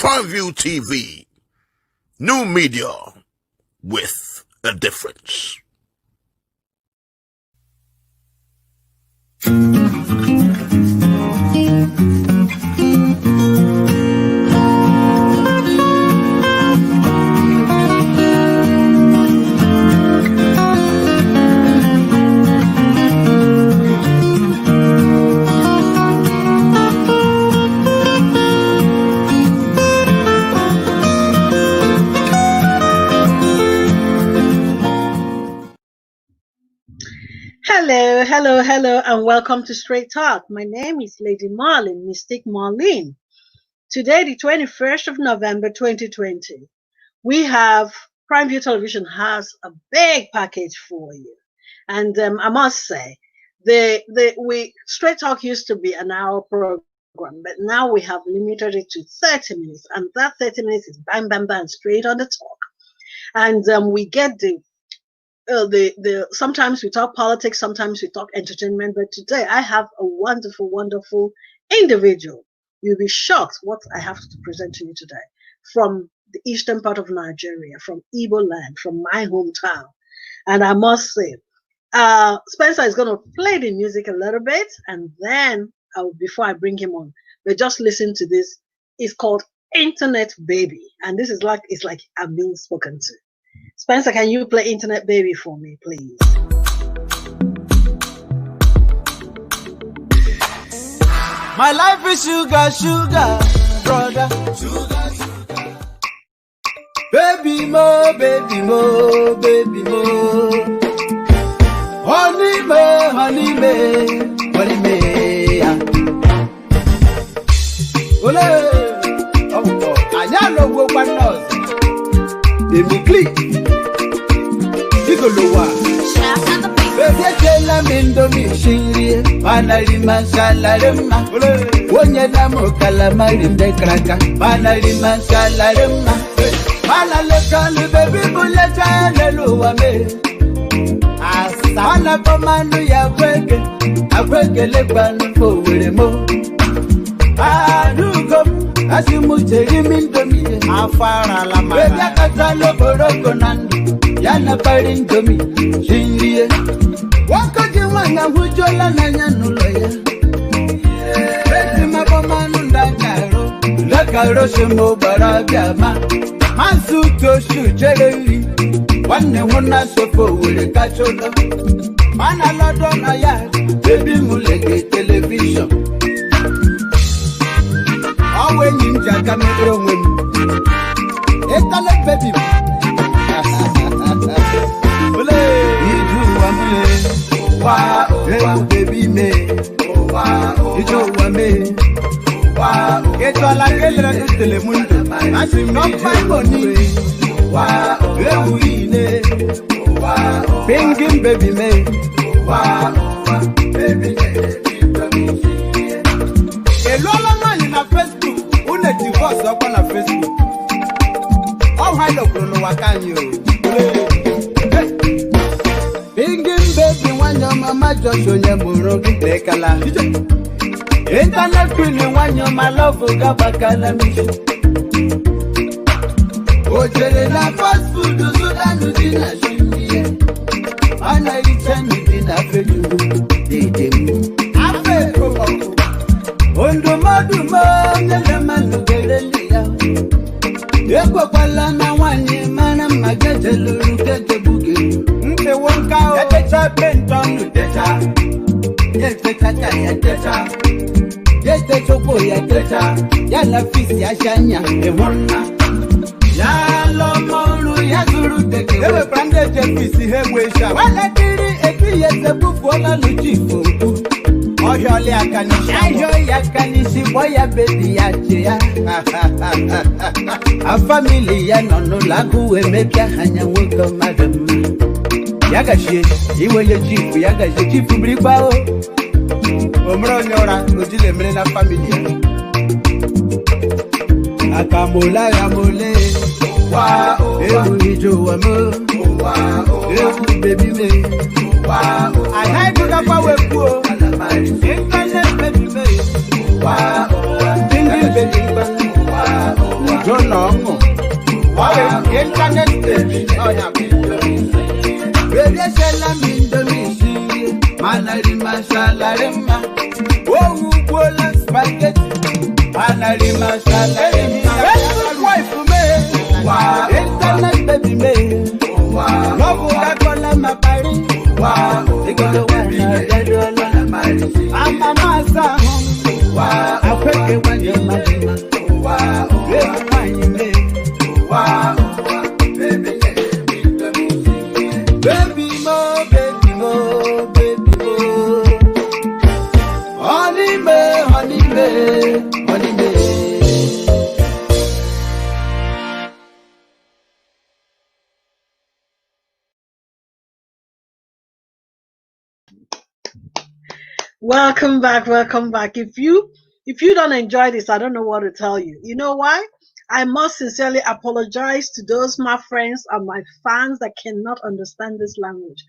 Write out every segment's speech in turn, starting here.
Preview TV. New media with a difference. Hello, and welcome to Straight Talk. My name is Lady Marlene, Mystic Marlene. Today, the 21st of November, 2020, we have Preview Television has a big package for you. And I must say, Straight Talk used to be an hour program, but now we have limited it to 30 minutes. And that 30 minutes is bang, bang, bang, straight on the talk. And we get sometimes we talk politics, sometimes we talk entertainment, but today I have a wonderful individual. You'll be shocked what I have to present to you today from the eastern part of Nigeria, from Igbo land, from my hometown. And I must say, Spencer is going to play the music a little bit, and then before I bring him on, but just listen to this. It's called Internet Baby, and this is it's like I'm being spoken to. Spencer, can you play Internet Baby for me, please? My life is sugar, brother. Baby mo, baby mo, baby mo. Honey me, honey me, honey me. Ole, oh, I know what one knows. Emmy Cliff Igolo. Baby, tell me indomie shiri, manali masala rema. Wonya na mokala marinde kraka, manali masala rema. Manale kalu baby buleta leluwa me. Asana komanu ya kweke, akweke lebanu fowere mo. Adugo. Asimucheri mindomi afara la mama. Baby akata loboroko nandi yana parindomi shinriye. Wakaji wana hujola na nyanuloya. Baby mabomanu ndakaro shemo barabiyama. Masuto shuchereri wane wana sofo ule kacholo. Mana lodona ya baby mulege television. When you jack me when baby. You do wow, baby me. You do me. Wow, get all like a little telemundo. I see not my money. Wow, Pingin baby me. Wow, baby. Divorce up on Facebook. All hide up on Wakanyo. Bingin baby, one your mama just on your Murogi Dekala. Internet queen, one your my love for Gabakala mission. Oh, Jelena fast food, Sudan, Udina, Shimmy. And I return within a few. Ondo maduma nyelemanu gelelia. Yeko pala na wanye mana magete lurukete buge. Mpe wonkao yatecha bentonu techa. Yatecha yatecha. Yete choko yatecha. Yala fisi yashanya ewona. Yalo molu yazuru teke. Ewe prande jefisi hewesha. Wala tiri eki yete bufola luchifu. Oyole akanishi boya baby yache. A family ya nono lagu emepia hanya woko madam. Yagashi iwe ye chifu bribao. Omro nyora ojile mre na family. Akamola ya mole. Wow, ijo wa mo. Wow, baby me. Wow, I like to go power poor. Internet baby me. Wow, baby. Internet baby, oh yeah, baby, salam Indonesia, manalima salarema, oh bola spaghetti, manalima salarema. Facebook wife me, wow. Internet baby me, wow. Love that kola mapari, wow. Igolo wana dedola mapari, ama masa, wow. Apeke wanje majima, wow. Baby wanje me, wow. Baby mo, baby mo, baby mo. Honey me, honey me, honey me. Welcome back, welcome back. If you don't enjoy this, I don't know what to tell you. You know why? I must sincerely apologize to those my friends and my fans that cannot understand this language.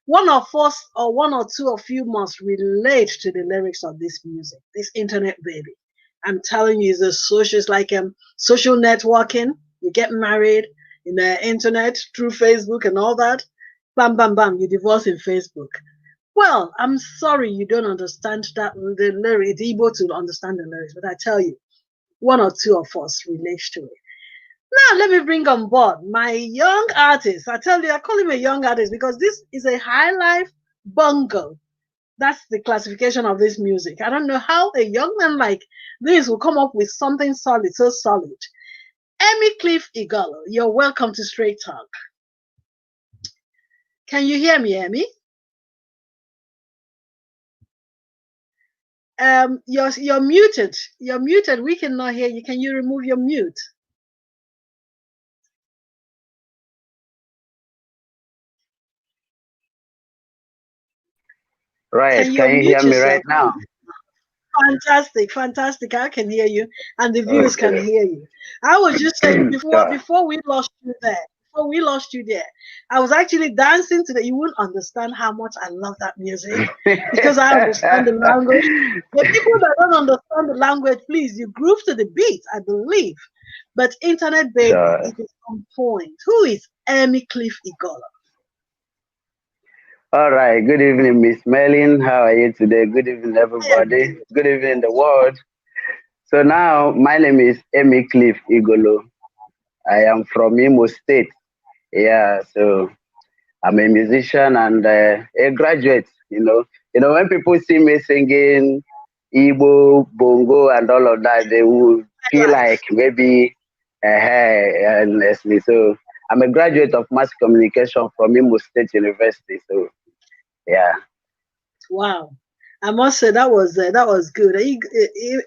One of us or one or two of you must relate to the lyrics of this music, this internet baby. I'm telling you, it's like social networking. You get married in the internet through Facebook and all that. Bam, bam, bam, you divorce in Facebook. Well, I'm sorry you don't understand that the lyrics. It's able to understand the lyrics, but I tell you, one or two of us relate to it. Now, let me bring on board my young artist. I tell you, I call him a young artist because this is a Highlife Bongo. That's the classification of this music. I don't know how a young man like this will come up with something solid, so solid. Emmy Cliff Igolo, you're welcome to Straight Talk. Can you hear me, Emmy? You're muted. You're muted. We cannot hear you. Can you remove your mute? Right. Can you hear me right now? Fantastic, fantastic. I can hear you, and the viewers can hear you. I was just saying before we lost you there. Before we lost you there, I was actually dancing to that. You wouldn't understand how much I love that music because I understand the language. The people that don't understand the language, please, you groove to the beat, I believe. But internet baby, it is on point. Who is Emmy Cliff Igolo? All right. Good evening, Miss Marlene. How are you today? Good evening, everybody. Good evening, the world. So now, my name is Emmy Cliff Igolo. I am from Imo State. Yeah. So I'm a musician and a graduate. When people see me singing Igbo, Bongo, and all of that, they will feel like maybe, honestly. So I'm a graduate of mass communication from Imo State University. So. Yeah. Wow. I must say that was good.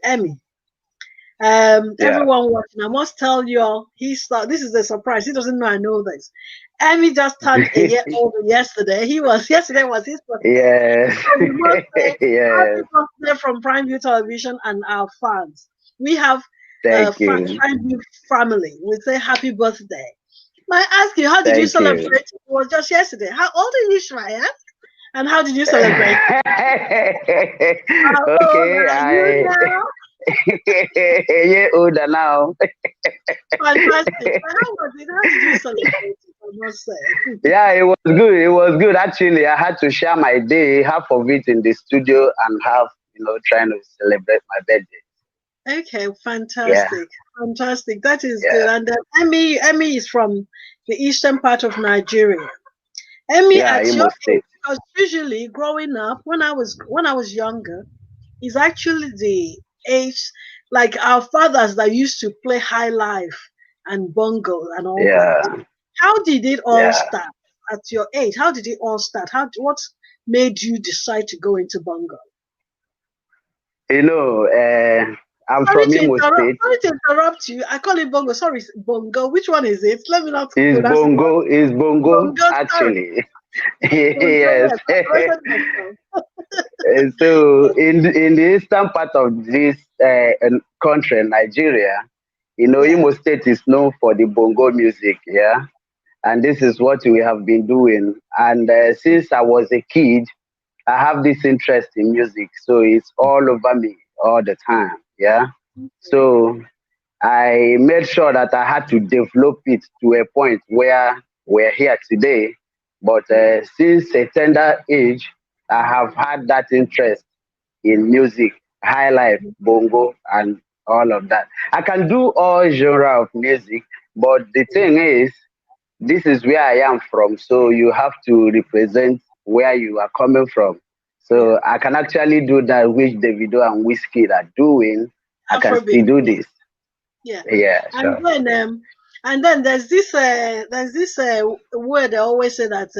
Emmy. Everyone watching, I must tell you all, this is a surprise. He doesn't know I know this. Emmy just turned a year older yesterday. Yesterday was his birthday. Yes. So we must say, yes. happy birthday from Prime View Television and our fans. We have Thank you. Prime View family. We say happy birthday. May I ask you, how did you celebrate? It was just yesterday. How old are you, should I ask? And how did you celebrate? You're older now. Fantastic. How did you celebrate it? I must say. Yeah, it was good. It was good. Actually, I had to share my day, half of it in the studio and half, trying to celebrate my birthday. Okay, fantastic. Yeah. Fantastic. That is good. And Emmy is from the eastern part of Nigeria. Emmy, at your age, because usually growing up, when I was younger, is actually the age like our fathers that used to play Highlife and Bongo and all that. How did it all start at your age? How did it all start? What made you decide to go into Bongo? I'm from Imo State. Sorry to interrupt you. I call it Bongo. Sorry, Bongo. Which one is it? Let me not. It's Bongo, actually. Yes. So in the eastern part of this country, Nigeria, Imo State is known for the Bongo music, yeah. And this is what we have been doing. And since I was a kid, I have this interest in music, so it's all over me all the time, yeah. So I made sure that I had to develop it to a point where we're here today. But since a tender age, I have had that interest in music, high life, bongo, and all of that. I can do all genre of music, but the thing is, this is where I am from, so you have to represent where you are coming from. Yeah. So I can actually do that which Davido and Whiskey are doing. I can Afrobeat. still do this. Yeah. Yeah, And sure. then there's this word they always say that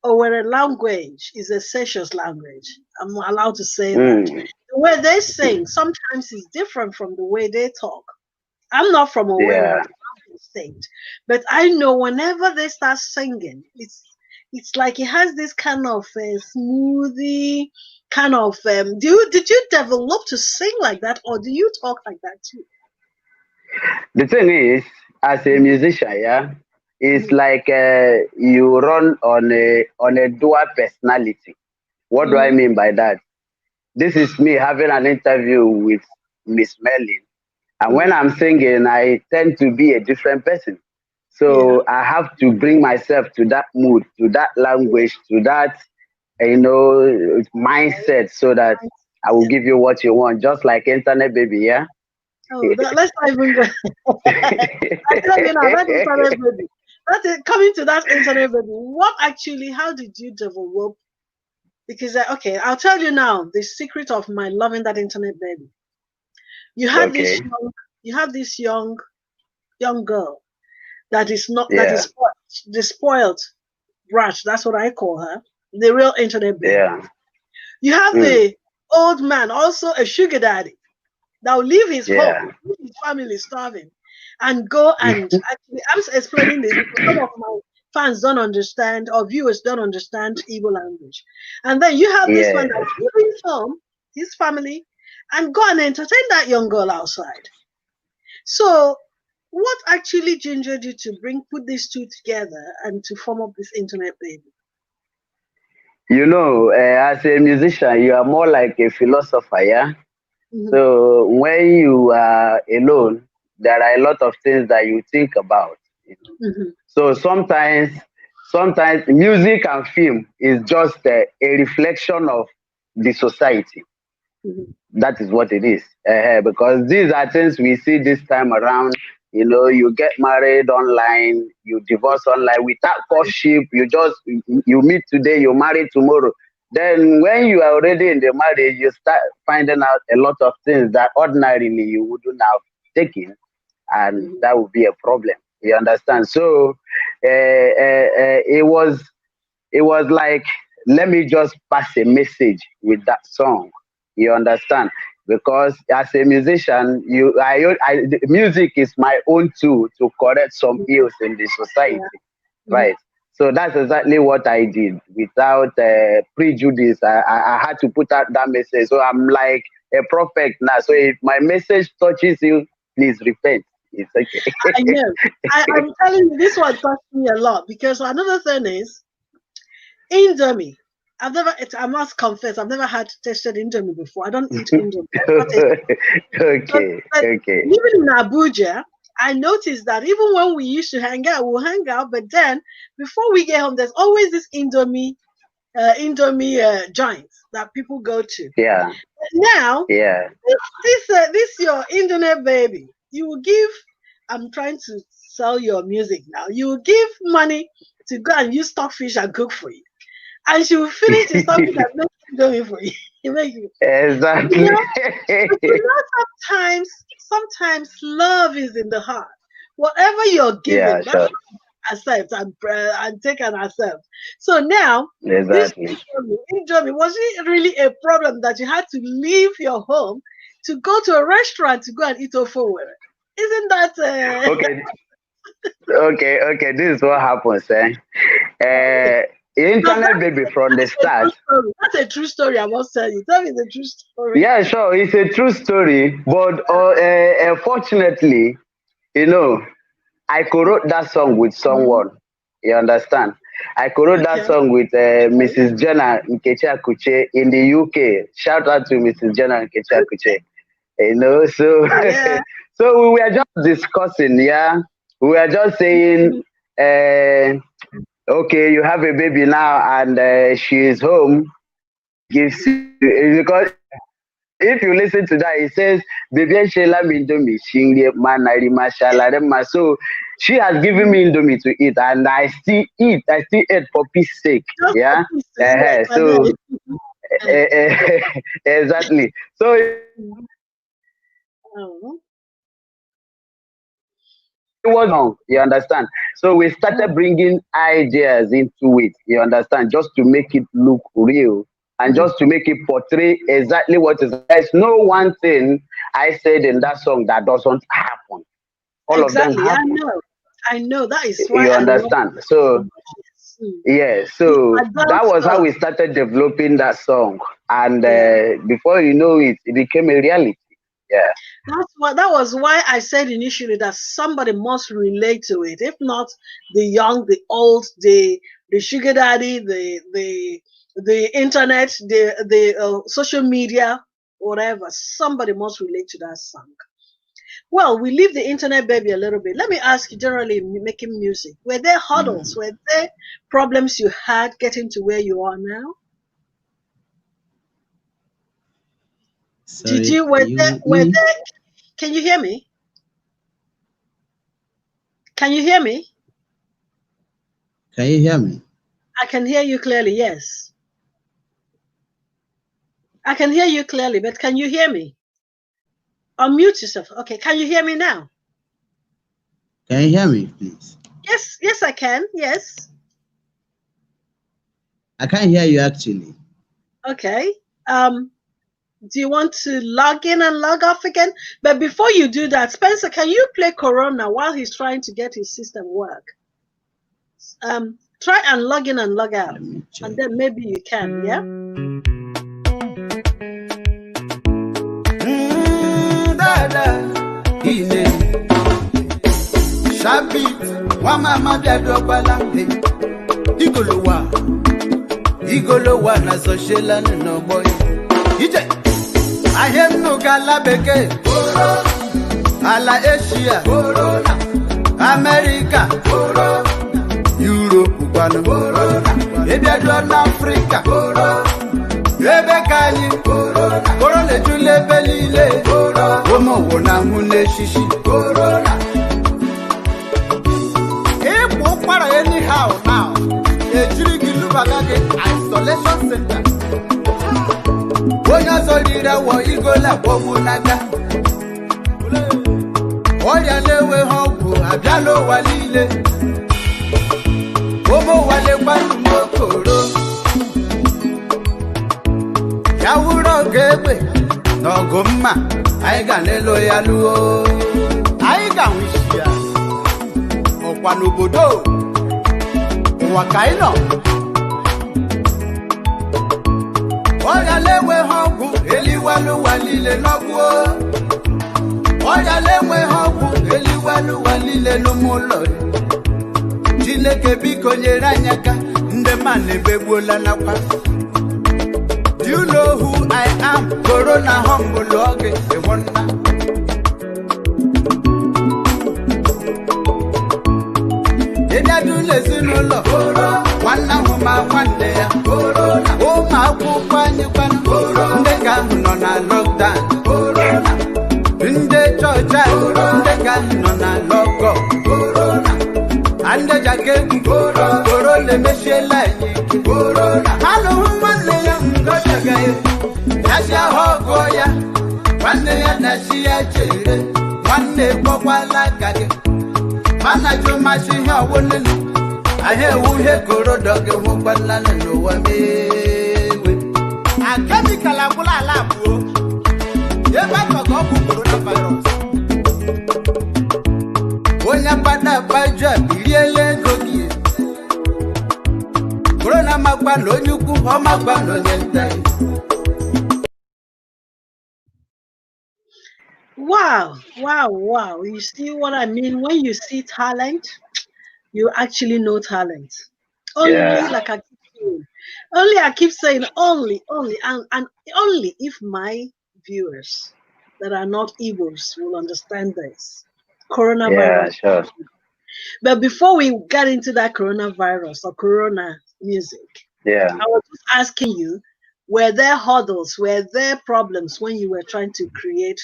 our language is a sessions language. I'm not allowed to say that. Mm, The way they sing sometimes is different from the way they talk. I'm not from yeah, Owerri State, but I know whenever they start singing, it's like it has this kind of smoothie kind of. Did you develop to sing like that, or do you talk like that too? the thing is, as a musician, yeah, it's Mm-hmm. like you run on a dual personality. What do I Mm-hmm. mean by that? This is me having an interview with Miss Merlin. And when Mm-hmm. I'm singing, I tend to be a different person. Yeah. So I have to bring myself to that mood, to that language, to that, mindset so that I will Yeah. give you what you want, just like Internet Baby, yeah? Oh, let's not even go. I tell you now, that internet baby. Coming to that internet baby. What actually? How did you develop? Because okay, I'll tell you now the secret of my loving that internet baby. You had this Okay, young, you had this young girl that is not that is yeah, spoiled, the spoiled brat. That's what I call her. The real internet baby. yeah, You have mm, the old man, also a sugar daddy that will leave his home, yeah, leave his family starving, and go and actually. I'm explaining this because some of my fans don't understand or viewers don't understand Igbo language. And then you have this man yeah. that will leave his home, his family, and go and entertain that young girl outside. So, what actually gingered you to put these two together and to form up this internet baby? As a musician, you are more like a philosopher, yeah? Hmm. So when you are alone, there are a lot of things that you think about. You know. Hmm. So sometimes music and film is just a reflection of the society. Hmm. That is what it is. Because these are things we see this time around. You get married online, you divorce online without courtship. You meet today, you marry tomorrow. Then when you are already in the marriage, you start finding out a lot of things that ordinarily you wouldn't have taken, and Hmm. that would be a problem. You understand? So it was like, let me just pass a message with that song. You understand? Because as a musician, the music is my own tool to correct some ills in the society, Yeah. Hmm. right? So that's exactly what I did without prejudice. I had to put out that message. So I'm like a prophet now. So if my message touches you, please repent. It's I okay. know. I'm telling you, this one touched me a lot because another thing is Indomie. I must confess, I've never had tasted Indomie before. I don't eat Indomie. I've never tasted but, Okay, but okay. living in Abuja, I noticed that even when we used to hang out, we'll hang out, but then before we get home, there's always this Indomie joints that people go to. Yeah, Now, yeah. this your internet baby. You will give. I'm trying to sell your music now. You will give money to go and use stockfish and cook for you, and she will finish the stockfish and make Indomie for you. You make you. You Exactly. know, but sometimes love is in the heart. Whatever you're Yeah, giving, that's sure. what we accept and take and accept. So now, this Exactly. Indomie, was it really a problem that you had to leave your home to go to a restaurant to go and eat ofu with it? Isn't that Okay, okay. This is what happens, eh? Uh, no, internet baby from the that's a true start. story. That's a true story, I must tell you. Tell me the true story. Yeah, sure. It's a true story, but unfortunately, you know, I co-wrote that song with Mhm. someone. You understand? I co-wrote that Okay. song with Mrs. Jenna Nkechi Akuche in the UK. Shout out to Mrs. Jenna Nkechi Akuche. So Yeah. So we were just discussing, yeah. We were just saying, uh, okay, you have a baby now, and she is home. Gives you because if you listen to that, it says, "Baby, Sheila Mindomi, Shingle Manari Mashalarema." So she has given me Indomie to eat, and I still eat. I still eat for peace sake. Just for Yeah. peace, yes, I know. So exactly. So it Oh. was wrong. You understand? So we started bringing ideas into it. You understand? Just to make it look real. And just to make it portray exactly what is. There's no one thing I said in that song that doesn't happen. All of them Exactly, I happen. know. I know. That is why You I love it understand? so So much. Yes. yeah, It's so that advanced was how stuff. we started developing that song. And Yeah. before you know it, it became a reality. Yeah. That was why I said initially that somebody must relate to it. If not the young, the old, the sugar daddy, the internet, the social media, whatever. Somebody must relate to that song. Well, we leave the internet baby a little bit. Let me ask you, generally making music, were there hurdles? Were there problems you had getting to where you are now? Did Sorry, you, were there, can you hear me? Can you hear me? can you hear me? I can hear you clearly, yes. I can hear you clearly, but can you hear me? Unmute yourself. Okay, can you hear me now? Can you hear me, please? Yes, yes, I can. Yes. I can't hear you actually. Okay. Um, do you want to log in and log off again? But before you do that, Spencer, can you play Korona while he's trying to get his system work? Try and log in and log out, Let me and check. then maybe you can. Yeah. Dada, ile, shabi, wa mama biado balambe. Igolo wa na soshela no boy. Ije, ahem no gala beke. Ala Asia, America, Europe, Ebiado na Africa, Ebe kanyi, Korona jule belile, Omo wona mune shishi, Epo para anyhow now, Ejirigi Lubagage Isolation Center, Onya Zolira wo Igola Bobunaga, Oya lewe hobu abialo walile, Omo wale kwanu mokoro, Yawuro gebe, Nogoma, Aiga nelo yaluo, Aiga wishia, Okwanu bodo, Wakaino, Oya lewe hobu, Eliwalu walile nobuo, Oya lewe hobu, Eliwalu walile lumulo, Chineke biko nyeranyaka, Ndemane begwola na kwa. Do you know who I am? Korona humble oge, a wonder. Eda do listen no one woman one day. Korona, oh my kupani pan. Korona, they no na lockdown. Korona, in the church, they no na lock. Korona, and the jacket. Korona, me she like. Korona, hello man, go jagaye. Yasha hogoya, one day na she a chere, one day pokwala kage. Manajo mashi ha wonene, ahe uhe koro doge wobala no wa mewe. A chemical abula labu, ye ba to go bu coronavirus. Onya pada baja iriele gogie. Corona magba lo nyuku ho magba lo yentai. Wow, wow, wow. You see what I mean? When you see talent, you actually know talent. Only, Yeah. like I keep saying, only I keep saying, only, and only if my viewers that are not Igbos will understand this. Yeah, Coronavirus. sure. But before we get into that coronavirus or corona music, Yeah. I was just asking you, were there hurdles, were there problems when you were trying to create,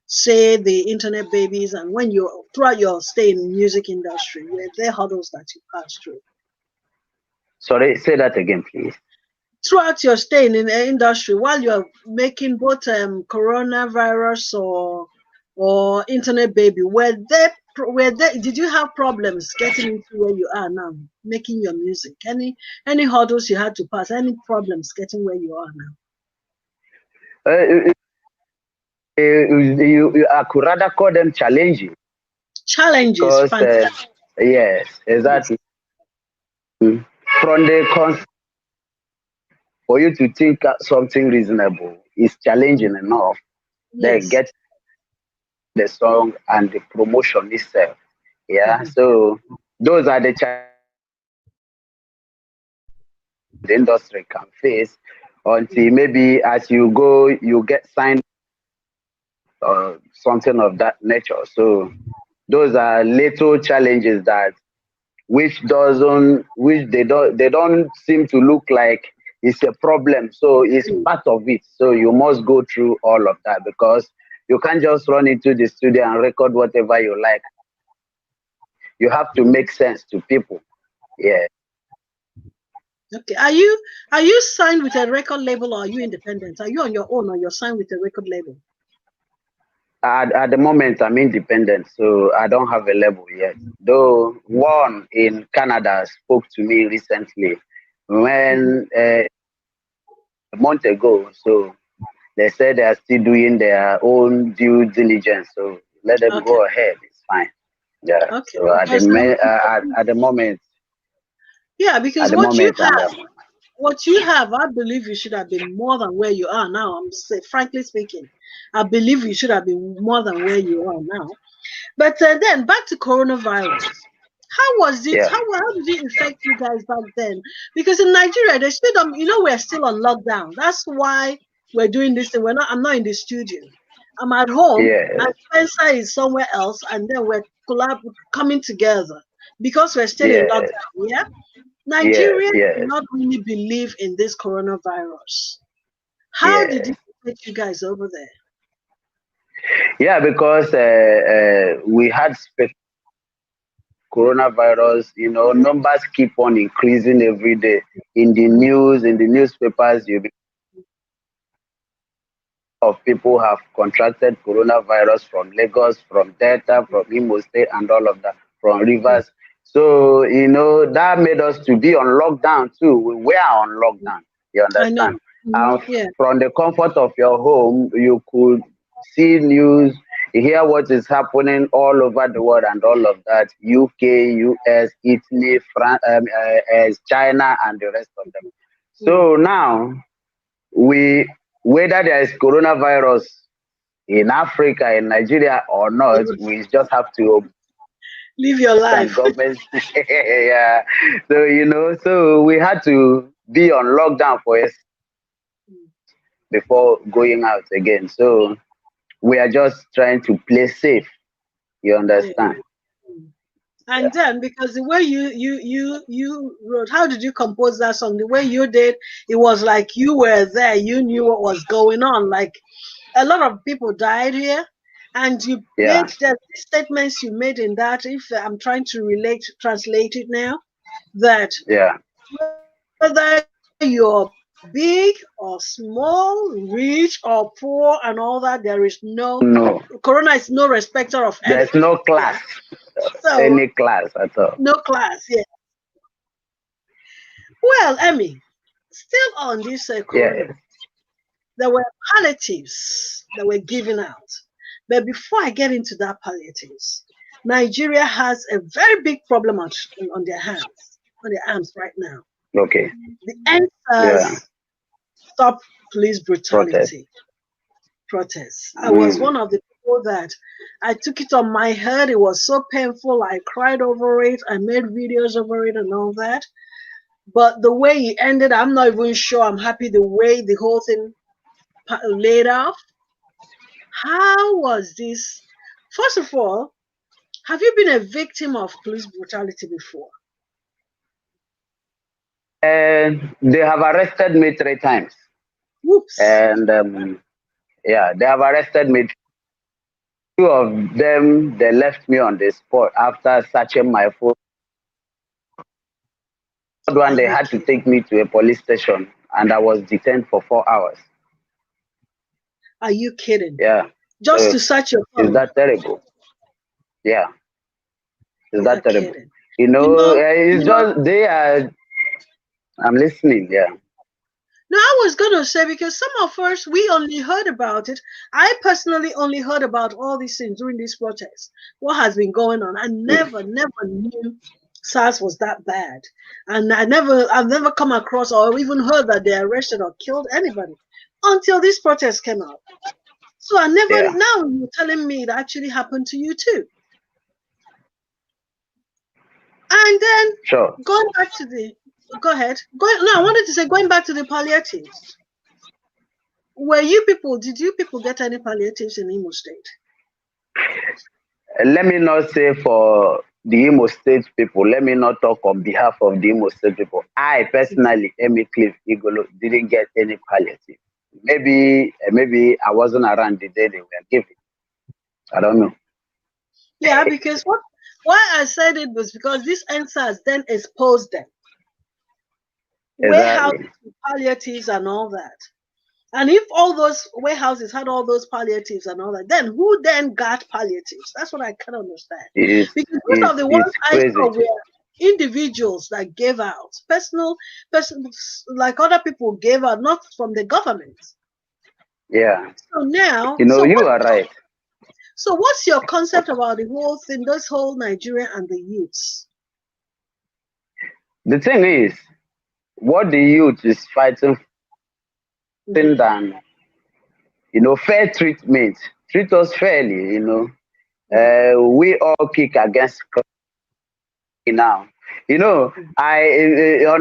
say, the internet babies, and when you throughout your stay in the music industry, were there hurdles that you passed through? Sorry, say that again, please. Throughout your stay in the industry, while you're making both coronavirus or internet baby, did you have problems getting into where you are now, making your music? Any hurdles you had to pass? Any problems getting where you are now? I could rather call them challenging Challenges, because, fantastic. yes, Yes. exactly. From the for you to think something reasonable is challenging enough, then Yes. get the song and the promotion itself. Yeah, Mhm. so those are the challenges the industry can face until Mhm. maybe as you go, you get signed or something of that nature. So those are little challenges that which they don't seem to look like it's a problem. So it's Mm. part of it. So you must go through all of that because you can't just run into the studio and record whatever you like. You have to make sense to people. Yeah. Okay. Are you signed with a record label or are you independent? Are you on your own or you're signed with a record label? At the moment, I'm independent, so I don't have a label yet. Though one in Canada spoke to me recently Mhm. when a month ago. So they said they are still doing their own due diligence. So let them Okay. go ahead. It's fine. Yeah. Okay. So Because yeah, at because the what you moment, and have, what you have, I believe you should have been more than where you are now. Frankly speaking, I believe you should have been more than where you are now. But then back to coronavirus. How was it? yeah, How did it affect you guys back then? Because in Nigeria, they still don't, we're still on lockdown. That's why we're doing this thing. I'm not in the studio. I'm at home yeah, and Spencer is somewhere else, and then we're coming together because we're still in yeah, lockdown. Yeah. yes, Nigerians do yes, not really believe in this coronavirus. How did yes. it affect you guys over there? Yeah, because we had coronavirus, numbers keep on increasing every day. In the news, in the newspapers, you of people have contracted coronavirus from Lagos, from Delta, from Imo State, and all of that, from Mm. rivers. So, that made us to be on lockdown too. We were on lockdown, you I know. understand? Mhm. And Yeah. from the comfort of your home, you could see news, hear what is happening all over the world and all of that. UK, US, Italy, France, China, and the rest of them. Mm. So now, we whether there is coronavirus in Africa, in Nigeria or not, we just have to Live your understand life. government. Yeah. So so we had to be on lockdown for us before going out again. So we are just trying to play safe. You Yeah. understand? And then because the way you wrote, how did you compose that song? The way you did, it was like you were there, you knew what was going on. Like a lot of people died here, and you Yeah. made the statements you made in that. If I'm trying to translate it now, that Yeah. whether you're big or small, rich or poor, and all that, there is no No, Corona is no respecter of there's anyone. no Yeah. class, So any class at all. no class. Yeah. Well, Emmy, still on this Yes. Corona, there were palliatives that were given out. But before I get into that palliatives, Nigeria has a very big problem on their hands, on their arms right now. Okay. The Yeah. answers stop police Protest. brutality protests. I was Mm. one of the people that I took it on my head. It was so painful. I cried over it. I made videos over it and all that. But the way it ended, I'm not even sure I'm happy the way the whole thing laid off. How was this? First of all, have you been a victim of police brutality before? And they have arrested me 3 times. Whoops. And yeah, they have arrested me. 2 of them, they left me on the spot after searching my phone. The third Are one, they you had to kidding? take me to a police station, and I was detained for 4 hours. Are you kidding? Yeah, Just so to search your is phone. that terrible? Yeah, is You're that terrible? kidding. It's You know, just they are. I'm listening. Yeah, no, I was gonna say because some of us we only heard about it. I personally only heard about all these things during these protests. What has been going on? I never knew SARS was that bad, and I've never come across or even heard that they arrested or killed anybody until these protests came out. So I never. yeah, Now you're telling me it actually happened to you too. And then sure. going back to the, go ahead. No, I wanted to say going back to the palliatives. Did you people get any palliatives in Imo State? Let me not say for the Imo State people. Let me not talk on behalf of the Imo State people. I personally, Emmy Cliff Igolo, didn't get any palliative. Maybe I wasn't around the day they were given. I don't know. Yeah, because why I said it was because this NSAS then exposed them. Warehouses Exactly. with palliatives and all that. And if all those warehouses had all those palliatives and all that, then who then got palliatives? That's what I can't understand. It's Because most it's of the ones it's I saw crazy. were individuals that gave out, persons like other people gave out, not from the government. Yeah. So now, You are right. so what's your concept about the whole thing, this whole Nigeria and the youths? The thing is, what the youth is fighting Mhm. for than fair treatment. Treat us fairly. Mhm. We all kick against crime now. I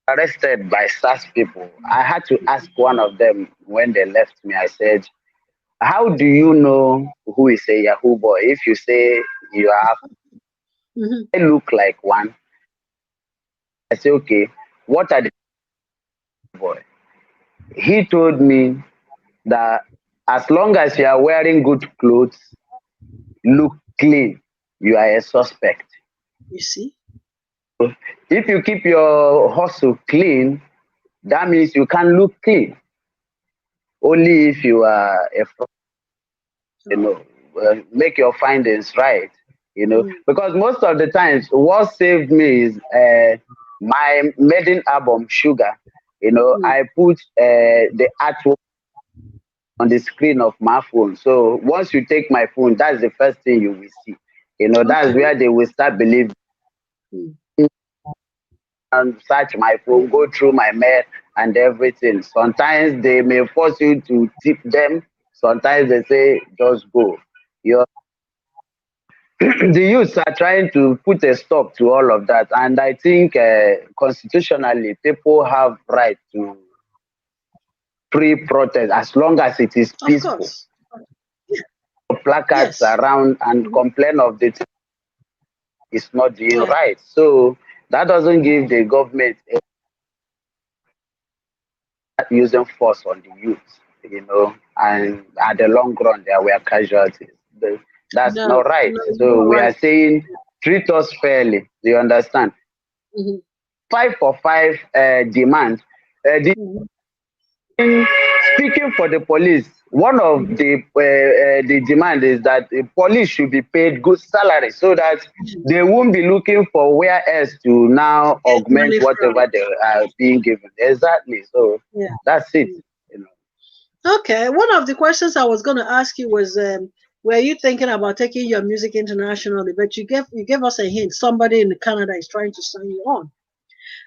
arrested by SAS people. I had to ask one of them when they left me. I said, "How do you know who is a Yahoo boy? If you say you have, Mhm. I look like one." I say, "Okay, what are the boy?" He told me that as long as you are wearing good clothes, look clean, you are a suspect. You see? If you keep your hustle clean, that means you can look clean. Only if you are a you Oh. know, make your findings right. Mhm. Because most of the times, what saved me is my maiden album, Sugar. Mhm. I put the artwork on the screen of my phone. So once you take my phone, that's the first thing you will see. That's Okay. where they will start believing Mhm. and search my phone, go through my mail and everything. Sometimes they may force you to tip them. Sometimes they say, just go. Your the youths are trying to put a stop to all of that, and I think constitutionally people have right to free protest as long as it is Of peaceful. course. Yeah. Placards Yes. around and Mhm. complain of the thing is not doing Yeah. right, so that doesn't give the government using force on the youth, and at the long run there were casualties. That's not No, right. no, So you're we are right. saying treat us fairly. Do you understand? Mhm. 5 for 5 demand. The Mhm. speaking for the police, one of Mhm. the demand is that the police should be paid good salary so that Mhm. they won't be looking for where else to now Get augment money from. whatever they are being given. Exactly. So Yeah. that's it. Mm. You know. Okay. One of the questions I was going to ask you was, were you thinking about taking your music internationally? But you gave us a hint. Somebody in Canada is trying to sign you on,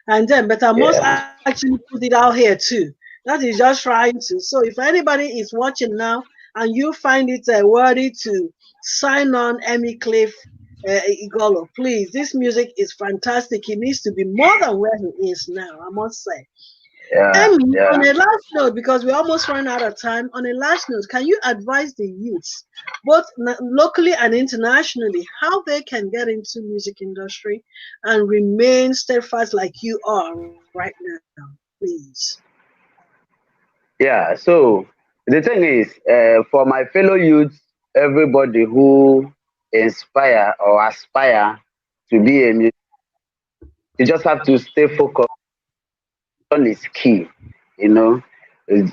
and then, but I must Yeah. actually put it out here too. That is just trying to. So if anybody is watching now and you find it worthy to sign on Emmy Cliff Igolo, please. This music is fantastic. He needs to be more than where he is now. I must say. Emmy, yeah. on a last note, because we almost run out of time, on a last note, can you advise the youths, both locally and internationally, how they can get into music industry and remain steadfast like you are right now, please? Yeah, so the thing is, for my fellow youths, everybody who inspire or aspire to be a musician, you just have to stay focused on is key. You know,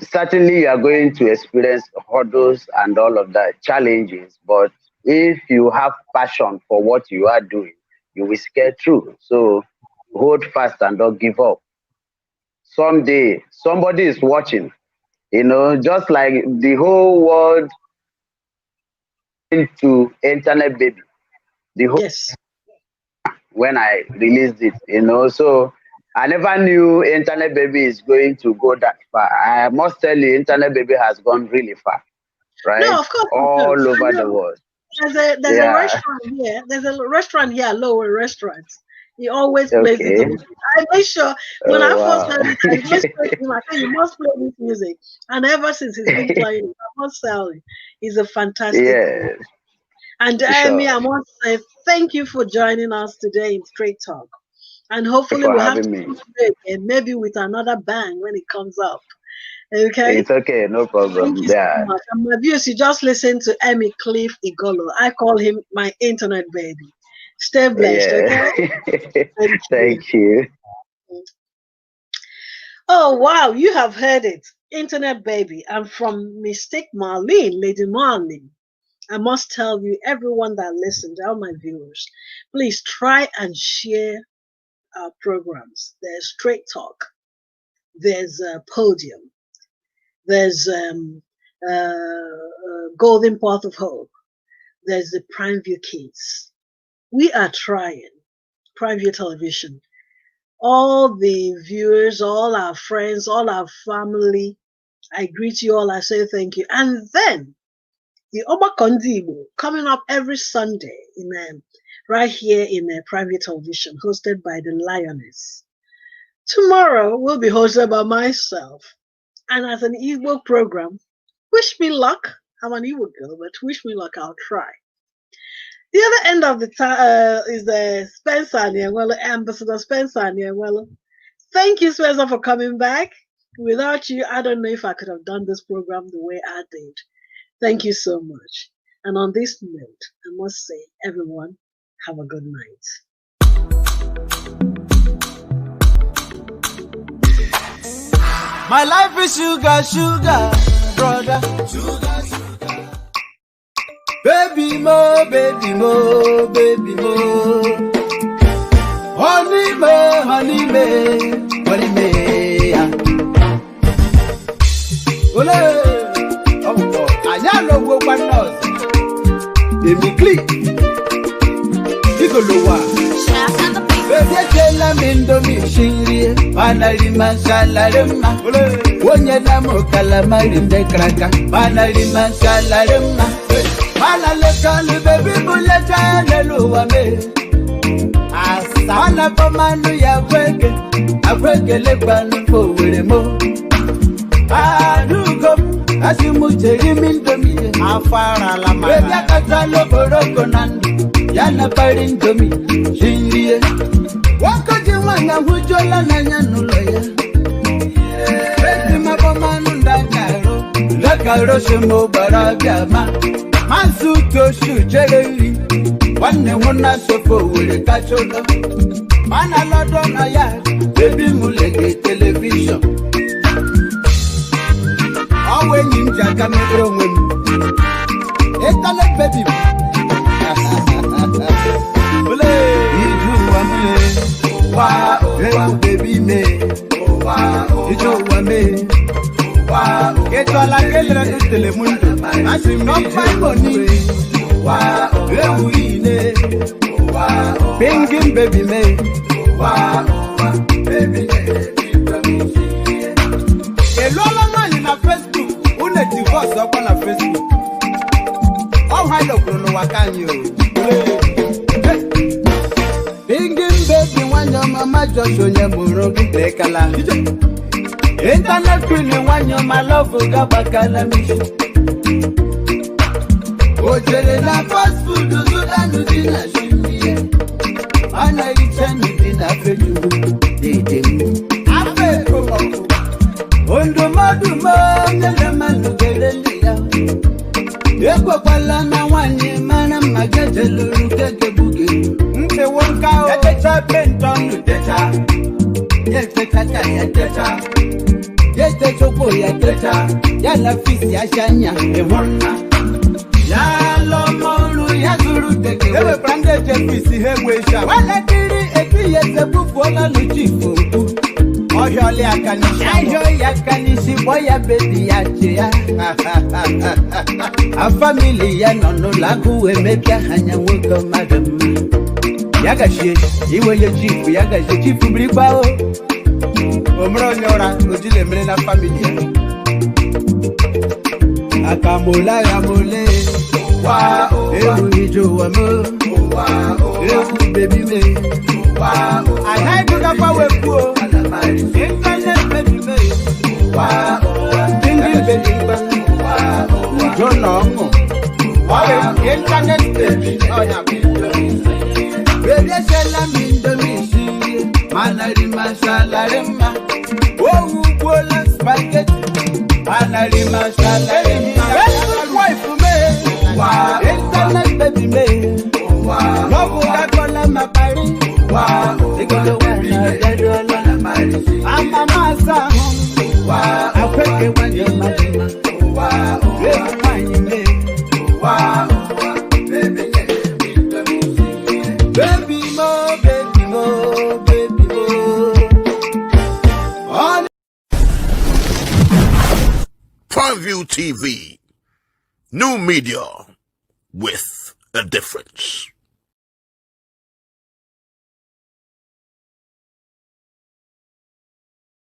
certainly you are going to experience hurdles and all of that challenges, but if you have passion for what you are doing, you will scale through. So hold fast and don't give up. Someday somebody is watching. You know, just like the whole world into internet baby, the whole Yes. when I released it, you know. So I never knew internet baby is going to go that far. I must tell you, internet baby has gone really far, No, right? of course it All does. I over the know. world. There's a Yeah. restaurant here. There's a restaurant here, Lower Restaurant. He always plays this Okay. music. I make sure when I Oh first wow. heard it, I always played him. I said, you must play this music. And ever since he's been playing it, I must tell you, he's a fantastic one. Yes, And for Amy, sure. I want to say thank you for joining us today in Straight Talk. And Thank you hopefully for we'll have to having me. do it again, maybe with another bang when it comes up. Okay? It's okay, no Thank problem. you so Yeah. much. And my viewers, you just listen to Emmy Cliff Igolo. I call him my internet baby. Stay blessed, Yeah. okay? Thank you. Thank you. Oh, wow, you have heard it. Internet baby. I'm from Mystic Marlene, Lady Marlene. I must tell you, everyone that listens, all my viewers, please try and share our programs. There's Straight Talk, there's Podium, there's Golden Path of Hope, there's the Prime View Kids. We are trying Prime View Television. All the viewers, all our friends, all our family, I greet you all. I say thank you. And then the Oba Kondibo coming up every Sunday in right here in Private Television, hosted by the Lioness. Tomorrow will be hosted by myself, and as an Igbo program, wish me luck. I'm an Igbo girl, but wish me luck. I'll try. The other end of the is Spencer Niewelo, Ambassador Spencer Niewelo. Thank you, Spencer, for coming back. Without you, I don't know if I could have done this program the way I did. Thank you so much. And on this note, I must say, everyone, have a good night. My life is sugar, sugar, brother. Sugar, sugar. Baby mo, baby mo, baby mo. Honey me, honey me, honey me. Ole, oh, anya no go panos. Emmy Cliff Igolo wa. Bebe tela mindo mishingie, banalima shalarema. Onye na mokala marinde kraka, banalima shalarema. Banalekali baby buleta leluwa me. Asana pomanu ya kweke, akweke lebanu fowere mo. Adugo, asimucheri mindomi, afara la mama. Baby akata loboroko nandi, yana parindomi, shingie. Wakati wana hujola na nyanuloya. Baby mapomanu ndakaro shemo baragama. Masuto shujereri, wane wana sofo ule kacholo. Mana lodona ya, baby mulege television. Awe ninja kamero mwemi. Ekale baby. Ole, iju wame. Wa, hey baby me. Iju wame. Eto ala kelera tu telemundo. Asi mi money. Ewu ine. Pingin baby me. Baby Elola mani na Facebook. Une divorce up na Facebook. Oh hello krono wakanyo. Pingin baby wanya mama Joshua nyemuro lekala. Internet queen one you my love gabakala mishi. Ojere na fast food Sudan dina shimie. Ana ichani dina feju. Afe komo. Ondo maduma nyele manu geleliya. Eko kwala na wanye mana magaje lulu keke buge. Mpe wonka o. Yatecha penton utecha. Yatecha yatecha. Yete choko yatecha. Yala fisi ashanya ehona. Yalo molu yazuru teke. Ewe prande jefisi hewesha. Wala kiri eti yese bufu ola luchifu. Oyole akanishi. Ayo yakanishi boya baby yache ya. A family ya nono lagu emepia hanya woko madam. Yagashe iwe ye chifu yagashe chifu bribao. Omro nyora ojile mre na family. Akamola ya mole. Wow, ewu hijo wa mo. Wow, ewu baby me. Wow, I had to go for a pool. Internet baby me. Wow, ding baby me. Wow, don't know. Wow, internet baby. Oh yeah, baby, shall I mean the mission? Manari mashalarema. Oh, bola spaghetti. Manari mashalarema. Wife me. Wow, internet baby me. Wow, love that color my body. Wow, they go to one dead on my I'm a massa. Wow, I put it when you're my wow, wow, baby, baby, more, baby, more, baby, more. Prime View TV. New media with a difference.